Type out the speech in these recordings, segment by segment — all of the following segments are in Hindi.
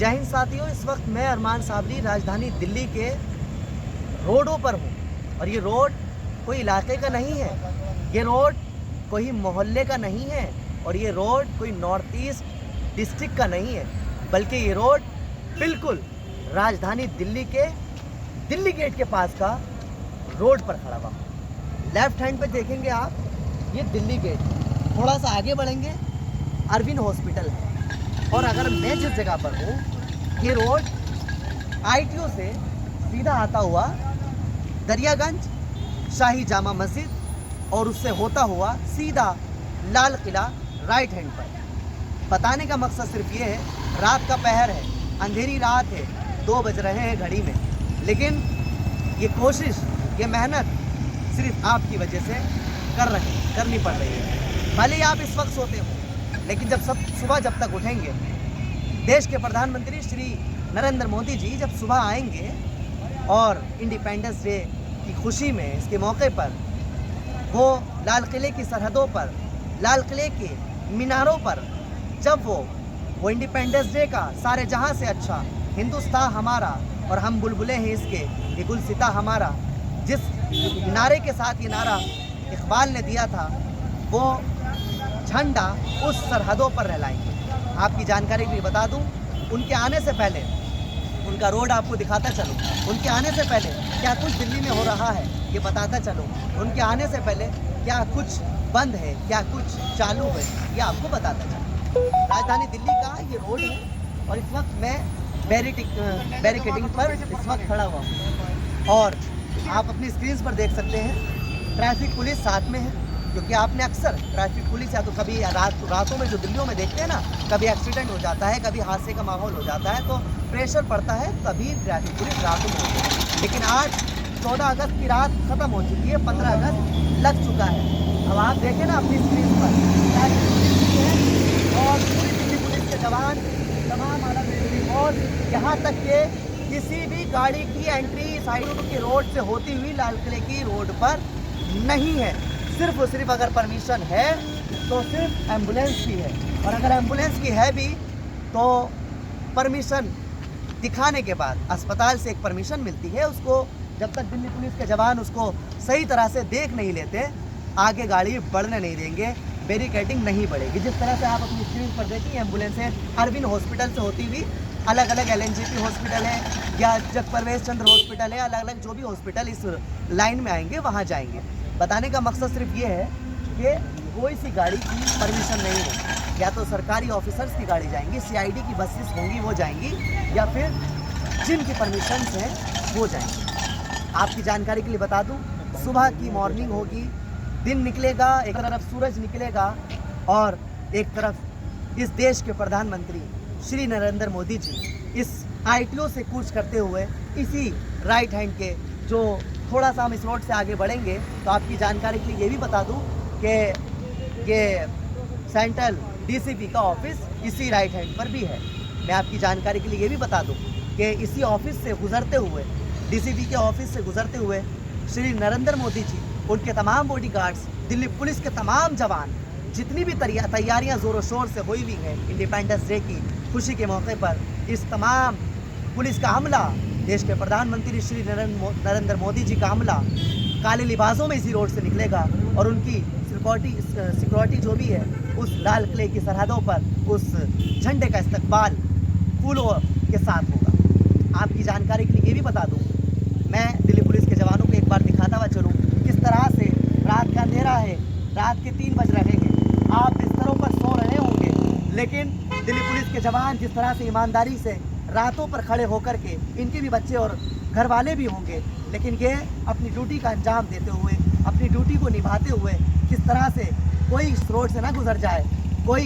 जय हिंद साथियों, इस वक्त मैं अरमान साबरी राजधानी दिल्ली के रोडों पर हूँ और ये रोड कोई इलाके का नहीं है, ये रोड कोई मोहल्ले का नहीं है और ये रोड कोई नॉर्थ ईस्ट डिस्ट्रिक्ट का नहीं है, बल्कि ये रोड बिल्कुल राजधानी दिल्ली के दिल्ली गेट के पास का रोड पर खड़ा हुआ। लेफ्ट हैंड पे देखेंगे आप, ये दिल्ली गेट, थोड़ा सा आगे बढ़ेंगे अरविंद हॉस्पिटल है। और अगर मैं जिस जगह पर हूँ, ये रोड ITO से सीधा आता हुआ दरियागंज, शाही जामा मस्जिद और उससे होता हुआ सीधा लाल किला राइट हैंड पर। बताने का मकसद सिर्फ ये है, रात का पहर है, अंधेरी रात है, 2 बज रहे हैं घड़ी में, लेकिन ये कोशिश, ये मेहनत सिर्फ आपकी वजह से करनी पड़ रही है। भले ही आप इस वक्त सोते हो, लेकिन सुबह जब तक उठेंगे, देश के प्रधानमंत्री श्री नरेंद्र मोदी जी जब सुबह आएंगे और इंडिपेंडेंस डे की खुशी में, इसके मौके पर वो लाल किले की सरहदों पर, लाल किले के मीनारों पर, जब वो इंडिपेंडेंस डे का सारे जहां से अच्छा हिंदुस्तान हमारा और हम बुलबुलें हैं इसके, ये गुलसिता हमारा, जिस नारे के साथ ये नारा इकबाल ने दिया था, वो झंडा उस सरहदों पर लहराएंगे। आपकी जानकारी के लिए बता दूं, उनके आने से पहले उनका रोड आपको दिखाता चलूं, उनके आने से पहले क्या कुछ दिल्ली में हो रहा है ये बताता चलूं, उनके आने से पहले क्या कुछ बंद है, क्या कुछ चालू है, ये आपको बताता चलूं। राजधानी दिल्ली का ये रोड है और इस वक्त मैं बैरिकेडिंग पर इस वक्त खड़ा हुआ हूँ और आप अपनी स्क्रीन पर देख सकते हैं ट्रैफिक पुलिस साथ में है, क्योंकि आपने अक्सर ट्रैफिक पुलिस या तो कभी रातों में जो दिल्लियों में देखते हैं ना, कभी एक्सीडेंट हो जाता है, कभी हादसे का माहौल हो जाता है, तो प्रेशर पड़ता है, तभी ट्रैफिक पुलिस रातों में होती है। लेकिन आज 14 अगस्त की रात ख़त्म हो चुकी है, 15 अगस्त लग चुका है। अब आप देखें ना अपनी स्क्रीन पर, ट्रैफिक पुलिस भी है और पूरी दिल्ली पुलिस के जवान, तमाम आला बिल्डिंग, और यहाँ तक के किसी भी गाड़ी की एंट्री साइड के रोड से होती हुई लाल किले की रोड पर नहीं है। सिर्फ और सिर्फ अगर परमिशन है तो सिर्फ एम्बुलेंस की है, और अगर एम्बुलेंस की है भी तो परमिशन दिखाने के बाद अस्पताल से एक परमिशन मिलती है, उसको जब तक दिल्ली पुलिस के जवान उसको सही तरह से देख नहीं लेते, आगे गाड़ी बढ़ने नहीं देंगे, बैरिकेडिंग नहीं बढ़ेगी। जिस तरह से आप अपनी स्क्रीन पर देखिए, एम्बुलेंसें अरविंद हॉस्पिटल से होती हुई अलग अलग LNGP हॉस्पिटल है या जगप्रवेश चंद्र हॉस्पिटल है, अलग अलग जो भी हॉस्पिटल इस लाइन में आएंगे वहाँ जाएंगे। बताने का मकसद सिर्फ ये है कि कोई सी गाड़ी की परमिशन नहीं है, या तो सरकारी ऑफिसर्स की गाड़ी जाएंगी, CID की बसेस होंगी वो जाएंगी, या फिर जिनकी परमिशन है वो जाएंगी। आपकी जानकारी के लिए बता दूं, सुबह की मॉर्निंग होगी, दिन निकलेगा, एक तरफ सूरज निकलेगा और एक तरफ इस देश के प्रधानमंत्री श्री नरेंद्र मोदी जी इस ITO से कूच करते हुए इसी राइट हैंड के, जो थोड़ा सा हम इस रोड से आगे बढ़ेंगे तो आपकी जानकारी के लिए ये भी बता दूं कि ये सेंट्रल DCP का ऑफिस इसी राइट हैंड पर भी है। मैं आपकी जानकारी के लिए ये भी बता दूं कि इसी ऑफिस से गुजरते हुए, DCP के ऑफिस से गुजरते हुए श्री नरेंद्र मोदी जी, उनके तमाम बॉडीगार्ड्स, दिल्ली पुलिस के तमाम जवान, जितनी भी तैयारियां ज़ोरों शोर से हुई हुई हैं इंडिपेंडेंस डे की खुशी के मौके पर, इस तमाम पुलिस का अमला, देश के प्रधानमंत्री श्री नरेंद्र मोदी जी का अमला काले लिबासों में इसी रोड से निकलेगा और उनकी सिक्योरिटी जो भी है उस लाल किले की सरहदों पर उस झंडे का इस्तकबाल फूलों के साथ होगा। आपकी जानकारी के लिए ये भी बता दूं, मैं दिल्ली पुलिस के जवानों को एक बार दिखाता हुआ चलूँ किस तरह से रात का अंधेरा है, रात के 3 बज रहे हैं, आप बिस्तरों पर सो रहे होंगे, लेकिन दिल्ली पुलिस के जवान जिस तरह से ईमानदारी से रातों पर खड़े होकर के, इनके भी बच्चे और घर वाले भी होंगे, लेकिन ये अपनी ड्यूटी का अंजाम देते हुए, अपनी ड्यूटी को निभाते हुए, किस तरह से कोई इस रोड से ना गुजर जाए, कोई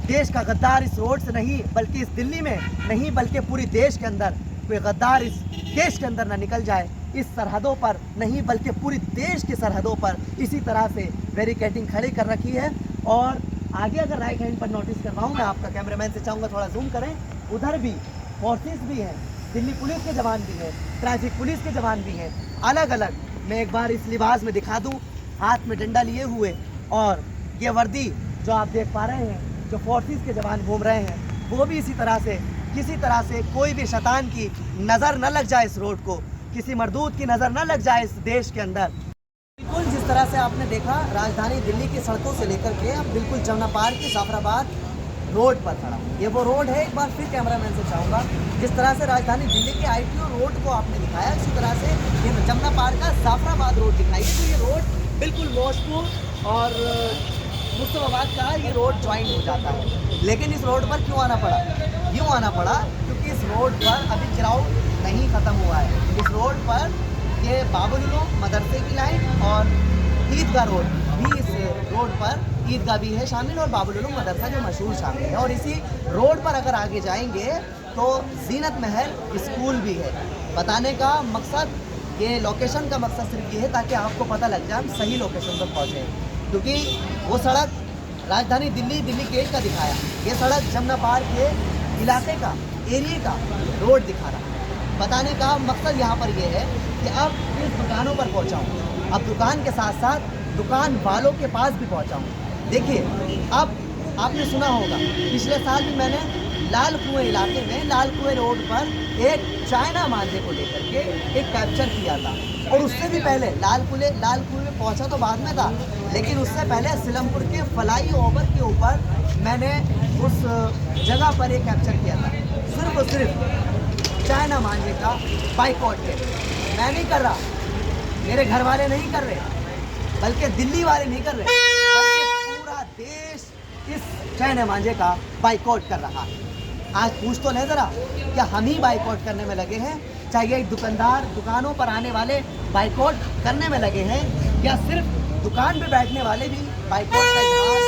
देश का गद्दार इस रोड से नहीं, बल्कि इस दिल्ली में नहीं, बल्कि पूरी देश के अंदर कोई गद्दार इस देश के अंदर ना निकल जाए, इस सरहदों पर नहीं बल्कि पूरी देश की सरहदों पर इसी तरह से बैरिकेडिंग खड़ी कर रखी है। और आगे अगर राइट हैंड पर नोटिस करवाऊँ, मैं आपका कैमरामैन से चाहूँगा थोड़ा जूम करें, उधर भी फोर्सेस भी हैं, दिल्ली पुलिस के जवान भी हैं, ट्रैफिक पुलिस के जवान भी हैं, अलग अलग। मैं एक बार इस लिबास में दिखा दूं, हाथ में डंडा लिए हुए, और ये वर्दी जो आप देख पा रहे हैं, जो फोर्सेस के जवान घूम रहे हैं, वो भी इसी तरह से किसी तरह से कोई भी शैतान की नज़र न लग जाए इस रोड को, किसी मरदूद की नज़र न लग जाए इस देश के अंदर। बिल्कुल जिस तरह से आपने देखा राजधानी दिल्ली की सड़कों से लेकर के अब बिल्कुल जमुना पार्क की जाफराबाद रोड पर खड़ा हूँ। ये वो रोड है, एक बार फिर कैमरामैन से चाहूँगा, जिस तरह से राजधानी दिल्ली के ITO रोड को आपने दिखाया, इसी तरह से ये जमुना पार्क का जाफराबाद रोड दिखाई। तो ये रोड बिल्कुल मौजपुर और मुस्तफाबाद का ये रोड ज्वाइन हो जाता है। लेकिन इस रोड पर क्यों आना पड़ा? यूँ आना पड़ा क्योंकि इस रोड पर अभी क्राउड नहीं ख़त्म हुआ है। इस रोड पर ये बाबुल उलूम मदरसे की लाइन और ईदगाह रोड भी, इस रोड पर ईदगाह भी है शामिल और बाबुल उलूम मदरसा जो मशहूर शामिल है। और इसी रोड पर अगर आगे जाएंगे तो जीनत महल स्कूल भी है। बताने का मकसद, ये लोकेशन का मकसद सिर्फ ये है ताकि आपको पता लग जाए हम सही लोकेशन पर पहुँचे, क्योंकि वो सड़क राजधानी दिल्ली गेट का दिखाया, ये सड़क जमुना पार्क के इलाके का, एरिया का रोड दिखा रहा है। बताने का मकसद यहाँ पर यह है कि अब इस दुकानों पर पहुँचा हूँ, अब दुकान के साथ साथ दुकान वालों के पास भी पहुँचा हूँ। देखिए, अब आपने सुना होगा पिछले साल भी मैंने लाल कुएं इलाके में, लाल कुएं रोड पर एक चाइना मांझे को लेकर के एक कैप्चर किया था। और उससे भी पहले लाल कुएं में पहुंचा तो बाद में था, लेकिन उससे पहले सिलमपुर के फ्लाई ओवर के ऊपर मैंने उस जगह पर एक कैप्चर किया था, सिर्फ और सिर्फ चाइना मांझे का बाइकआउट के। मैं नहीं कर रहा, मेरे घर वाले नहीं कर रहे, बल्कि दिल्ली वाले नहीं कर रहे, बल्कि पूरा देश इस चाइना मांझे का बाइकआउट कर रहा है। आज पूछ तो ले ज़रा, क्या हम ही बाइकआउट करने में लगे हैं? चाहिए एक दुकानदार दुकानों पर आने वाले बाइकआउट करने में लगे हैं, या सिर्फ दुकान पे बैठने वाले भी बाइकआउट का इजहार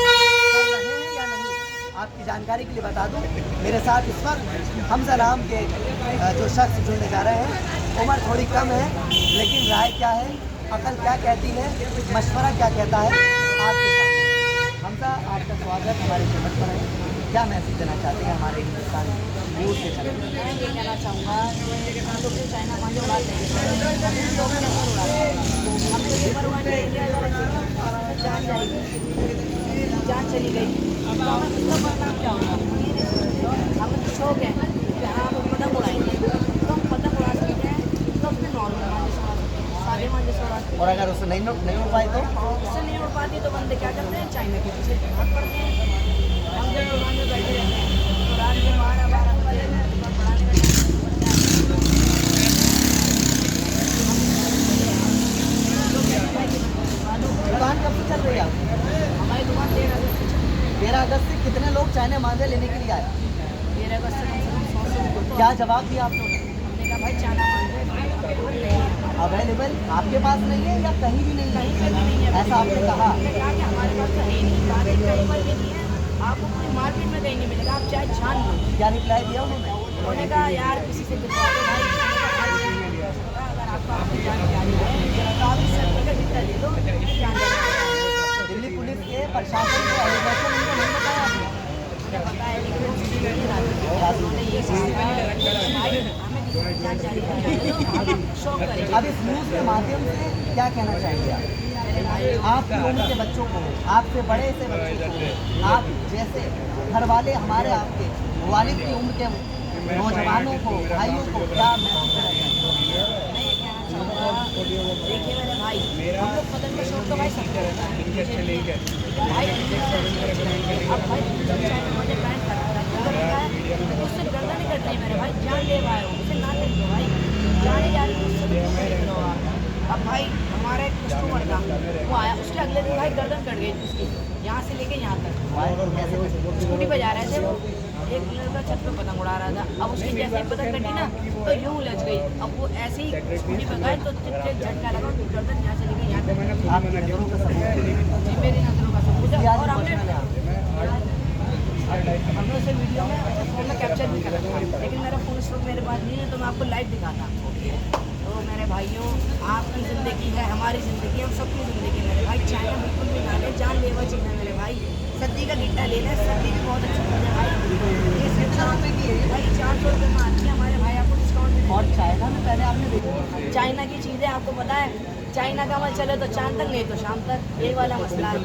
कर रहे हैं या नहीं? आपकी जानकारी के लिए बता दूं, मेरे साथ इस वक्त हमजा नाम के जो शख्स जुड़ने जा रहे हैं। उम्र थोड़ी कम है, लेकिन राय क्या है, अकल क्या कहती है, मशवरा क्या कहता है, आपके साथ। हमजा, आपका स्वागत हमारे चैनल पर है। क्या मैसेज देना चाहते हैं हमारे हिंदुस्तान न्यूज़ के चैनल? मैं ये कहना चाहूँगा कि हम लोग चाइना मांझे उड़ाते हैं, हम लोग कैसे उड़ाते हैं, हम लोग एक बार उड़ाने इंडिया जान जाएगी, जान चली गई तो हमें कितना बदनाम क्या होगा? हमें तो शौक है कि हाँ हम पतंग उड़ाएंगे, तो हम पतंग उड़ा सकते हैं, तो अपने नॉर्मल मांझे से उड़ा सकते हैं, सादे मांझे से उड़ा सकते हैं। और अगर उससे नहीं उड़ पाए तो उससे नहीं उड़ पाती तो बंदे क्या करते हैं, चाइना के पीछे भाग पड़ते हैं। हम जब दुकान में बैठे रहते हैं तो रात में 12 बजे पढ़ाने का दुकान कब से चल रही है आपकी? हमारी दुकान 13 अगस्त से चल रही 13 अगस्त से कितने लोग चाइना मांझे लेने के लिए आए? है। 13 अगस्त से कम 100 से ऊपर तो क्या जवाब दिया आप लोगों ने? हमने कहा भाई चाइना मांझे नहीं है, अवेलेबल आपके पास नहीं है या कहीं भी नहीं कहीं है? पे भी नहीं है। ऐसा आपने कहा? हमने कहा कि हमारे पास तो है ही नहीं, मार्केट कहीं पर भी नहीं है, आपको पूरी मार्केट में कहीं नहीं मिलेगा, आप चाहे छान लो। क्या रिप्लाई दिया उन्होंने? उन्होंने कहा यार किसी से दिलवा दो भाई, हर चीज़ में दिलवा सकता है, अगर आपको आपकी जानकारी है तो आप इस सर्वे का जितना ले लो, जानकारी दिल्ली पुलिस के प्रशासन के एलिगेशन उनको नहीं बताया आपने? पता है, लेकिन वो किसी को नहीं राजी। उन्होंने ये कहा भाई हमें किसी की जानकारी नहीं, शौक करें। अब इस न्यूज़ के माध्यम से क्या कहना चाहेंगे आप? मेरे भाई आपकी उम्र के बच्चों को, आपसे बड़े से बच्चों को, आप जैसे घर वाले हमारे आपके वालिद की उम्र के नौजवानों को, भाइयों को क्या मैसेज देना चाहेंगे? मैं ये कहना चाहूँगा, देखिए मेरे भाई, हम लोग पतंग का शौक तो भाई सबको होता है, मुझे नहीं है भाई। अब भाई चाइना मुझे पैंट करता है तो उससे गर्दा नहीं करते हैं मेरे भाई, जान ले भाई, उसे ना ले लो भाई, जाने जा रही उससे। अब भाई हमारा एक कस्टमर था, वो आया, उसके अगले दिन भाई गर्दन कट गई उसकी, यहाँ से लेके यहाँ तक। स्कूटी पर जा रहे थे वो, एक लड़का छत पे पतंग उड़ा रहा था। अब उसकी जैसे ही पतंग कटी ना तो यूँ उलझ गई। अब वो ऐसे ही स्कूटी पर गए तो झटका लगा, गर्दन यहाँ से लेके यहाँ तक। आपकी नज़रों का सबूत जी मेरी नज़रों का सबूत है। और हमने उसे वीडियो में फ़ोन में कैप्चर भी करा था, लेकिन मेरा फ़ोन इस वक्त मेरे पास नहीं है, तो मैं आपको लाइव दिखाता। तो मेरे भाइयों, आपकी ज़िंदगी है, हमारी ज़िंदगी, हम सबकी ज़िंदगी। मेरे भाई चाइना बिल्कुल भी ना लें, जानलेवा चीज़ है मेरे भाई। सर्दी का गिट्टा ले लें, सर्दी भी बहुत अच्छी चीज़ है भाई। ये 700 रुपये की है भाई, 400 रुपये में आती है हमारे भाई, आपको डिस्काउंट में। और चाइना में पहले आपने देखा चाइना की चीज़ें आपको पता है, चाइना का माल चले तो चांद तक, नहीं तो शाम तक, ये वाला मसला है।